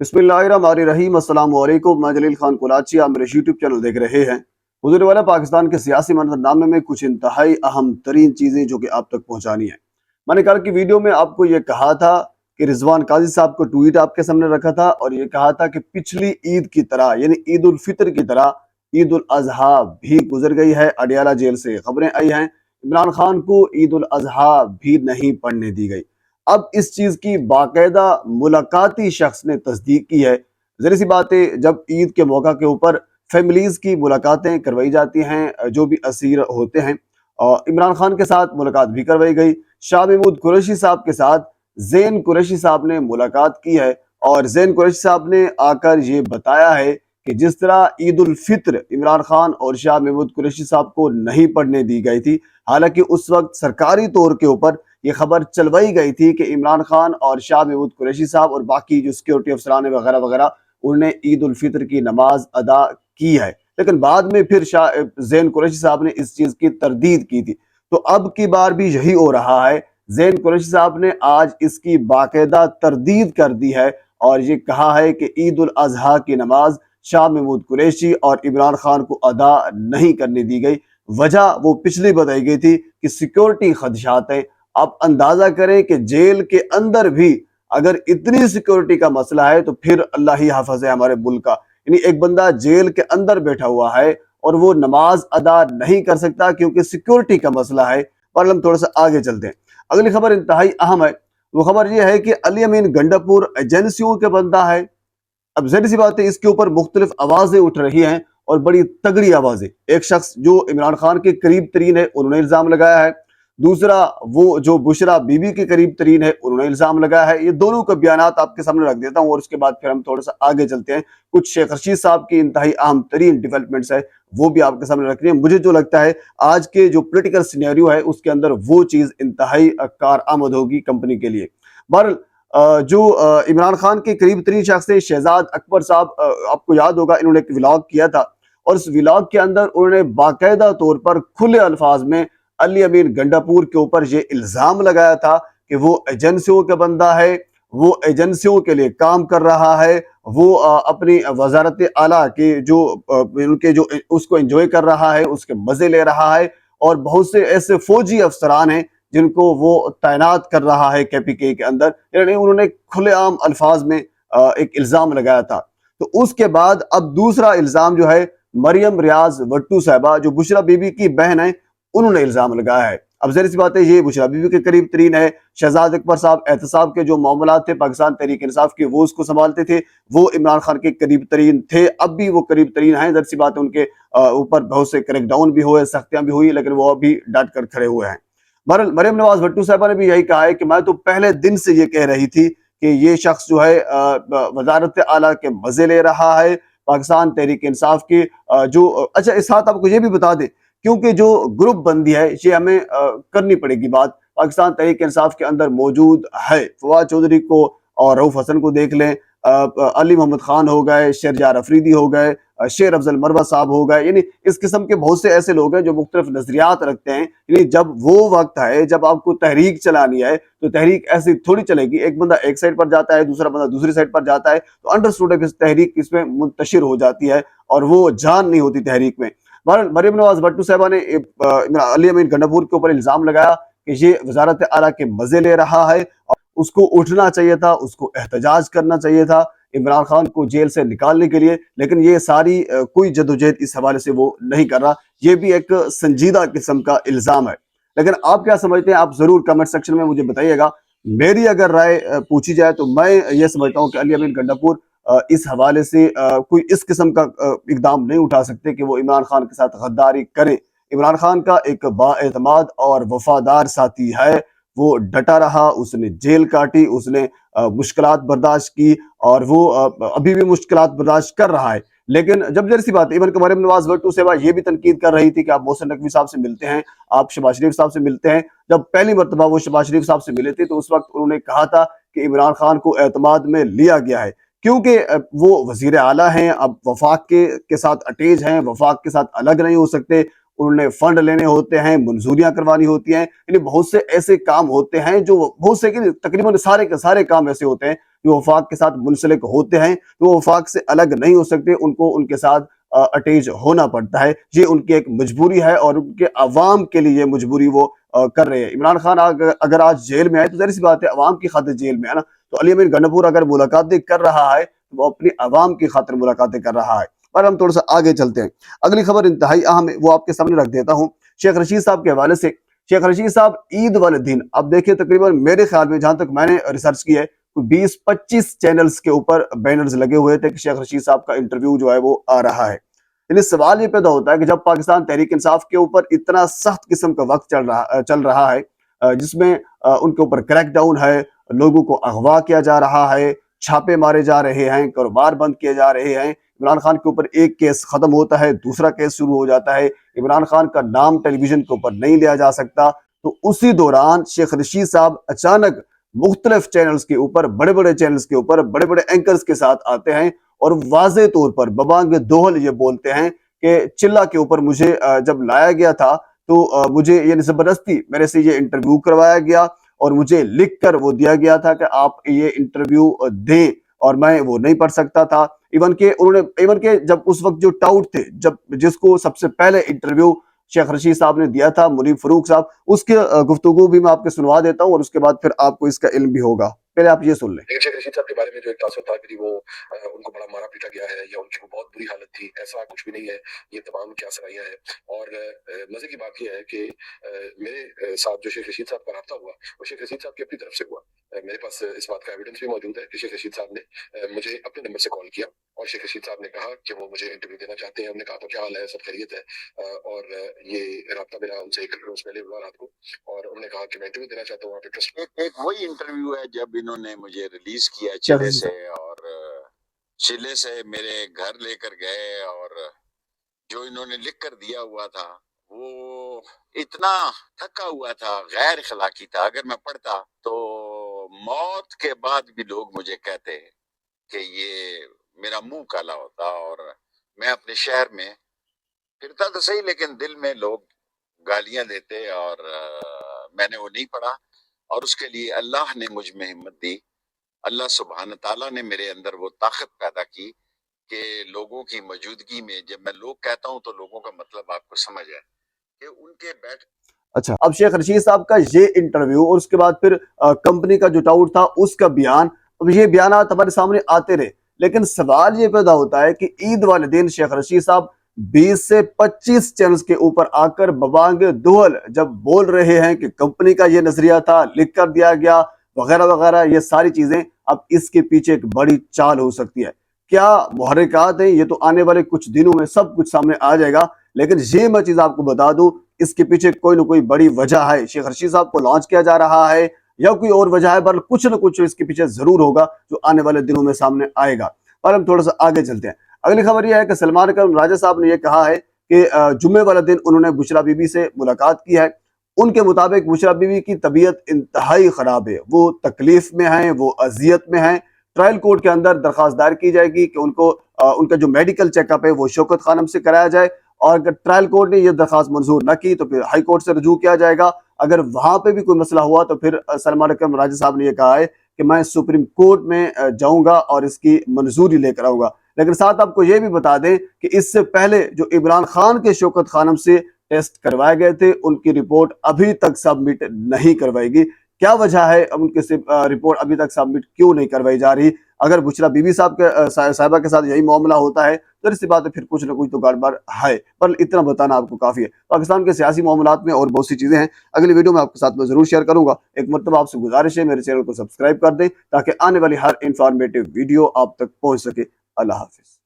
बिस्मिल्लाहिर्रहमानिर्रहीम। अस्सलाम वालेकुम। मैं जलील खान कुलाची, आप मेरे यूट्यूब चैनल देख रहे हैं। गुज़रने वाला पाकिस्तान के सियासी मंजरनामे में कुछ इंतहाई अहम तरीन चीज़ें जो कि आप तक पहुँचानी है। मैंने कल की वीडियो में आपको ये कहा था कि रिजवान काजी साहब को ट्वीट आपके सामने रखा था और ये कहा था कि पिछली ईद की तरह यानी ईद उल फितर की तरह ईद उल अजहा भी गुजर गई है। अडियाला जेल से खबरें आई हैं, इमरान खान को ईद उल अजहा भी नहीं पढ़ने दी गई। अब इस चीज की बाकायदा मुलाकाती शख्स ने तस्दीक की है। जरी सी बात है, जब ईद के मौका के ऊपर फैमिलीज की मुलाकातें करवाई जाती हैं जो भी असीर होते हैं, और इमरान खान के साथ मुलाकात भी करवाई गई। शाह महमूद कुरैशी साहब के साथ जैन कुरैशी साहब ने मुलाकात की है और जैन कुरैशी साहब ने आकर ये बताया है कि जिस तरह ईद उल फित्र इमरान खान और शाह महमूद कुरैशी साहब को नहीं पढ़ने दी गई थी, हालांकि उस वक्त सरकारी तौर के ऊपर ये खबर चलवाई गई थी कि इमरान खान और शाह महमूद कुरैशी साहब और बाकी जो सिक्योरिटी अफसरान वगैरह वगैरह उन्होंने ईद उल फित्र की नमाज अदा की है, लेकिन बाद में फिर शाह जैन कुरैशी साहब ने इस चीज की तरदीद की थी। तो अब की बार भी यही हो रहा है। जैन कुरैशी साहब ने आज इसकी बाकायदा तरदीद कर दी है और ये कहा है कि ईद उल अजहा की नमाज शाह महमूद कुरैशी और इमरान खान को अदा नहीं करने दी गई। वजह वो पिछली बताई गई थी कि सिक्योरिटी खदशात है। आप अंदाजा करें कि जेल के अंदर भी अगर इतनी सिक्योरिटी का मसला है तो फिर अल्लाह ही हाफिज है हमारे मुल्क का। यानी एक बंदा जेल के अंदर बैठा हुआ है और वो नमाज अदा नहीं कर सकता क्योंकि सिक्योरिटी का मसला है। और हम थोड़ा सा आगे चलते हैं, अगली खबर इंतहाई अहम है। वो खबर ये है कि अली अमीन गंडापुर एजेंसियों के बंदा है। अब जाहिर सी बात है, इसके ऊपर मुख्तलिफ आवाजें उठ रही हैं और बड़ी तगड़ी आवाजें। एक शख्स जो इमरान खान के करीब तरीन है उन्होंने इल्जाम लगाया है, दूसरा वो जो बुशरा बीबी के करीब तरीन है उन्होंने इल्जाम लगाया है। ये दोनों के बयानात आपके सामने रख देता हूँ और उसके बाद फिर हम थोड़ा सा आगे चलते हैं। कुछ शेख रशीद साहब की इंतहाई अहम तरीन डेवलपमेंट्स है वो भी आपके सामने रख रही है। मुझे जो लगता है आज के जो पोलिटिकल सिनेरियो है उसके अंदर वो चीज इंतहाई कारआमद होगी कंपनी के लिए। बहरहाल जो इमरान खान के करीब तरीन शख्स थे शहजाद अकबर साहब, आपको याद होगा इन्होंने एक व्लॉग किया था और उस व्लॉग के अंदर उन्होंने बाकायदा तौर पर खुले अल्फाज में अली अमीन गंडापुर के ऊपर ये इल्जाम लगाया था कि वो एजेंसियों का बंदा है, वो एजेंसियों के लिए काम कर रहा है, वो अपनी वजारत आला के जो उनके जो उसको एंजॉय कर रहा है, उसके मजे ले रहा है। और बहुत से ऐसे फौजी अफसरान हैं जिनको वो तैनात कर रहा है केपीके के अंदर, यानी उन्होंने खुलेआम अल्फाज में एक इल्जाम लगाया था। तो उसके बाद अब दूसरा इल्जाम जो है मरियम रियाज भट्टू साहबा जो बुशरा बीबी की बहन है उन्होंने इल्जाम लगाया है। अब जहरी सी बात है, ये बुशरा बीबी के करीब तरीन है। शहजाद अकबर साहब एहतसाब के जो मामला थे पाकिस्तान तहरीक इंसाफ के वो उसको संभालते थे, वो इमरान खान के करीब तरीन थे, अब भी वो करीब तरीन हैं। जहरी सी बात है, उनके ऊपर बहुत से क्रैकडाउन भी हुए, सख्तियां भी हुई, लेकिन वो अभी डट कर खड़े हुए हैं। बहरहाल मरियम नवाज भट्टू साहबा ने भी यही कहा है कि मैं तो पहले दिन से ये कह रही थी कि ये शख्स जो है वजारत आला के मजे ले रहा है पाकिस्तान तहरीक इंसाफ की जो अच्छा इस साथ आपको ये भी बता दें, क्योंकि जो ग्रुप बंदी है ये हमें करनी पड़ेगी बात, पाकिस्तान तहरीक इंसाफ के अंदर मौजूद है। फवाद चौधरी को और रऊफ हसन को देख लें, अली मोहम्मद खान हो गए, शेरजार अफरीदी हो गए, शेर अफजल मरवा साहब हो गए, यानी इस किस्म के बहुत से ऐसे लोग हैं जो मुख्तलिफ नजरियात रखते हैं। यानी जब वो वक्त है जब आपको तहरीक चलानी है तो तहरीक ऐसी थोड़ी चलेगी, एक बंदा एक साइड पर जाता है दूसरा बंदा दूसरी साइड पर जाता है तो अंडरस्टूड है कि तहरीक इसमें मुंतशिर हो जाती है और वो जान नहीं होती तहरीक में। मरियम नवाज भट्टू साहबा ने अली अमीन गंडापुर के ऊपर इल्जाम लगाया कि ये वजारत आला के मजे ले रहा है और उसको उठना चाहिए था, उसको एहतजाज करना चाहिए था इमरान खान को जेल से निकालने के लिए, लेकिन ये सारी कोई जदोजहद इस हवाले से वो नहीं कर रहा। ये भी एक संजीदा किस्म का इल्जाम है। लेकिन आप क्या समझते हैं, आप जरूर कमेंट सेक्शन में मुझे बताइएगा। मेरी अगर राय पूछी जाए तो मैं ये समझता हूँ कि अली अमीन गंडापुर इस हवाले से कोई इस किस्म का इकदाम नहीं उठा सकते कि वो इमरान खान के साथ गद्दारी करें। इमरान खान का एक बाएतमाद और वफादार साथी है, वो डटा रहा, उसने जेल काटी, उसने मुश्किलात बर्दाश्त की और वो अभी भी मुश्किलात बर्दाश्त कर रहा है। लेकिन जब जैसी बात इवन कि मरियम नवाज भट्टू साहबा ये भी तनकीद कर रही थी कि आप मोहसिन नकवी साहब से मिलते हैं, आप शहबाज शरीफ साहब से मिलते हैं। जब पहली मरतबा वो शहबाज शरीफ साहब से मिले थे तो उस वक्त उन्होंने कहा था कि इमरान खान को एतमाद में लिया गया है क्योंकि वो वजीर आला हैं, अब वफाक के साथ अटैच हैं, वफाक के साथ अलग नहीं हो सकते। उन्होंने फंड लेने होते हैं, मंजूरियां करवानी होती हैं, यानी बहुत से ऐसे काम होते हैं जो बहुत से तकरीबन सारे के सारे काम ऐसे होते हैं جو वफाक के साथ मुंसलिक होते हैं तो वो वफाक से अलग नहीं हो सकते, उनको उनके साथ अटैच होना पड़ता है। ये उनकी एक मजबूरी है और उनके अवाम के लिए ये मजबूरी वो कर रहे हैं। इमरान खान अगर आज जेल में आए तो ज़ाहिर सी बात है अवाम की खातिर जेल में है ना, तो अली अमीर गन्नपुर अगर मुलाकातें कर रहा है तो वो अपनी अवाम की खातिर मुलाकातें कर रहा है। पर हम थोड़ा सा आगे चलते हैं, अगली खबर इंतहाई अहम है, वो आपके सामने रख देता हूँ। शेख रशीद साहब के हवाले से, शेख रशीद साहब ईद वाले दिन, अब देखिए तकरीबन मेरे ख्याल में जहां तक मैंने रिसर्च की है 20-25 चैनल्स के ऊपर बैनर्स लगे हुए थे कि शेख रशीद साहब का इंटरव्यू जो है वो आ रहा है। यानी सवाल ये पैदा होता है कि जब पाकिस्तान तहरीक इंसाफ के ऊपर इतना सख्त किस्म का वक्त चल रहा है, जिसमें उनके ऊपर क्रैकडाउन है, लोगों को अगवा किया जा रहा है, छापे मारे जा रहे हैं, कारोबार बंद किए जा रहे हैं, इमरान खान के ऊपर एक केस खत्म होता है, दूसरा केस शुरू हो जाता है, इमरान खान का नाम टेलीविजन के ऊपर नहीं लिया जा सकता, तो उसी दौरान शेख रशीद साहब अचानक मुख्तलिफ चैनल्स के ऊपर, बड़े बड़े चैनल्स के ऊपर बड़े बड़े एंकर्स के साथ आते हैं और वाज़े तौर पर बबांग दोहल ये बोलते हैं कि चिल्ला के ऊपर मुझे जब लाया गया था तो मुझे ये जबरदस्ती मेरे से ये इंटरव्यू करवाया गया और मुझे लिख कर वो दिया गया था कि आप ये इंटरव्यू दें, और मैं वो नहीं पढ़ सकता था। इवन के जब उस वक्त जो टाउट थे, जब जिसको सबसे पहले इंटरव्यू शेख रशीद साहब ने दिया था, मुनीब फरूक साहब, उसके गुफ्तगू भी मैं आपके सुनवा देता हूँ और उसके बाद फिर आपको इसका इल्म भी होगा। पहले आप ये सुन लें। लेकिन शेख रशीद साहब के बारे में जो एक तासुर था कि वो उनको बड़ा मारा पीटा गया है या उनकी बहुत बुरी हालत थी, ऐसा कुछ भी नहीं है। ये तमाम क्या सराइयाँ है। और मजे की बात यह है कि मेरे साथ जो शेख रशीद साहब का रब्ता हुआ वो शेख रशीद साहब की अपनी तरफ से हुआ। मेरे पास इस बात का एविडेंस भी मौजूद है कि शेख रशीद साहब ने मुझे अपने नंबर से कॉल किया और शेख रशीद साहब ने कहा कि वो मुझे इंटरव्यू देना चाहते हैं। हमने कहा तो क्या हाल है, सब खैरियत है। और ये रब्ता मेरा उनसे 1 रोज पहले हुआ रात को, और उन्होंने कहा कि मैं इंटरव्यू देना चाहता हूँ, आप इंटरेस्ट। एक वही इंटरव्यू है जब इन्होंने मुझे रिलीज किया शेख चिले रशीद से, साहब, और चिले से मेरे घर लेकर गए, और जो इन्होंने लिख कर दिया हुआ था वो इतना थका हुआ था, गैर अखलाकी था। अगर मैं पढ़ता तो मौत के बाद भी लोग मुझे कहते कि ये मेरा मुंह काला होता, और मैं अपने शहर में फिरता तो सही लेकिन दिल में लोग गालियां देते, और मैंने वो नहीं पढ़ा। और उसके लिए अल्लाह ने मुझ में हिम्मत दी, अल्लाह सुब्हान ताला ने मेरे अंदर वो ताकत पैदा की कि लोगों की मौजूदगी में जब मैं लोग कहता हूं तो लोगों का मतलब आपको समझ है कि उनके बैठ। अच्छा, अब शेख रशीद साहब का ये इंटरव्यू और उसके बाद फिर कंपनी का जो टाउट था उसका बयान, अब ये बयानात हमारे सामने आते रहे, लेकिन सवाल ये पैदा होता है कि ईद वाले दिन शेख रशीद साहब 20 से 25 चैनल्स के ऊपर आकर बबांग दोहल जब बोल रहे हैं कि कंपनी का ये नजरिया था, लिख कर दिया गया वगैरह वगैरह, ये सारी चीजें, अब इसके पीछे एक बड़ी चाल हो सकती है। क्या मुहर्रिकात है, ये तो आने वाले कुछ दिनों में सब कुछ सामने आ जाएगा, लेकिन ये मैं चीज आपको बता दूं, इसके पीछे कोई ना कोई बड़ी वजह है। शेख रशीद साहब को लॉन्च किया जा रहा है या कोई और वजह है, पर कुछ ना कुछ इसके पीछे जरूर होगा जो आने वाले दिनों में सामने आएगा। पर हम थोड़ा सा आगे चलते हैं। अगली खबर यह है कि सलमान खान राजा साहब ने यह कहा है कि जुम्मे वाले दिन उन्होंने बुशरा बीबी से मुलाकात की है। उनके मुताबिक बुशरा बीबी की तबीयत इंतहाई खराब है, वो तकलीफ में है, वो अजियत में है। ट्रायल कोर्ट के अंदर दरखास्त दायर की जाएगी कि उनको उनका जो मेडिकल चेकअप है वो शौकत खानम से कराया जाए, और अगर ट्रायल कोर्ट ने यह दरखास्त मंजूर न की तो फिर हाई कोर्ट से रजू किया जाएगा। अगर वहां पे भी कोई मसला हुआ तो फिर सलमान अकरम राजा साहब ने यह कहा है कि मैं सुप्रीम कोर्ट में जाऊंगा और इसकी मंजूरी लेकर आऊंगा। लेकिन साथ आपको यह भी बता दें कि इससे पहले जो इमरान खान के शौकत खानम से टेस्ट करवाए गए थे उनकी रिपोर्ट अभी तक सबमिट नहीं करवाएगी। क्या वजह है उनके रिपोर्ट अभी तक सबमिट क्यों नहीं करवाई जा रही? अगर बुशरा बीबी साहिबा के साथ यही मामला होता है तो इसी बात है फिर कुछ ना कुछ तो गड़बड़ है, पर इतना बताना आपको काफी है। पाकिस्तान के सियासी मामलात में और बहुत सी चीजें हैं, अगली वीडियो में आपके साथ मैं जरूर शेयर करूंगा। एक मतलब आपसे गुजारिश है मेरे चैनल को सब्सक्राइब कर दें ताकि आने वाली हर इंफॉर्मेटिव वीडियो आप तक पहुंच सके। अल्लाह हाफिज।